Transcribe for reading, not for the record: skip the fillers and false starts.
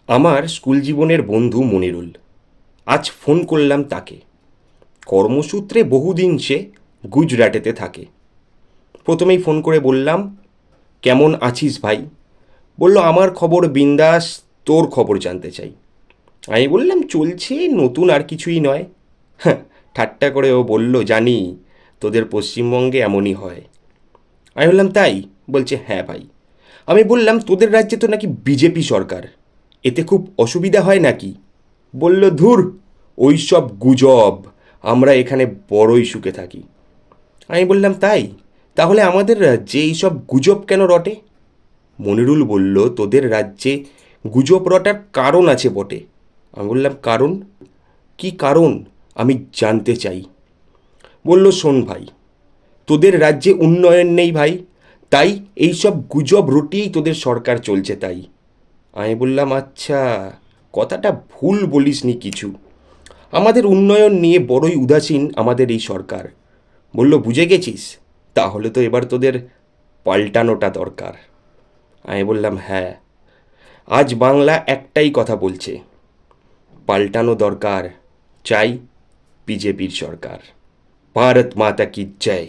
আমার স্কুল জীবনের বন্ধু মনিরুল। আজ ফোন করলাম তাকে। কর্মসূত্রে বহুদিন সে গুজরাটেতে থাকে। প্রথমেই ফোন করে বললাম, কেমন আছিস ভাই? বলল, আমার খবর বিন্দাস, তোর খবর জানতে চাই। আমি বললাম, চলছে, নতুন আর কিছুই নয়। হ্যাঁ, ঠাট্টা করে ও বলল, জানি তোদের পশ্চিমবঙ্গে এমনই হয়। আমি বললাম, তাই? বলছে, হ্যাঁ ভাই। আমি বললাম, তোদের রাজ্যে তো নাকি বিজেপি সরকার, এতে খুব অসুবিধা হয় নাকি? বলল, ধুর, ওই সব গুজব, আমরা এখানে বড়ই সুখে থাকি। আমি বললাম, তাই? তাহলে আমাদের রাজ্যে এইসব গুজব কেন রটে? মনিরুল বলল, তোদের রাজ্যে গুজব রটার কারণ আছে বটে। আমি বললাম, কারণ? কি কারণ? আমি জানতে চাই। বলল, শোন ভাই, তোদের রাজ্যে উন্নয়ন নেই ভাই, তাই এইসব গুজব রটিয়েই তোদের সরকার চলছে তাই। আমি বললাম, আচ্ছা, কথাটা ভুল বলিসনি কিছু। আমাদের উন্নয়ন নিয়ে বড়ই উদাসীন আমাদের এই সরকার। বলল, বুঝে গেছিস? তাহলে তো এবার তোদের পাল্টানোটা দরকার। আমি বললাম, হ্যাঁ, আজ বাংলা একটাই কথা বলছে, পাল্টানো দরকার, চাই বিজেপির সরকার। ভারত মাতা কি জয়।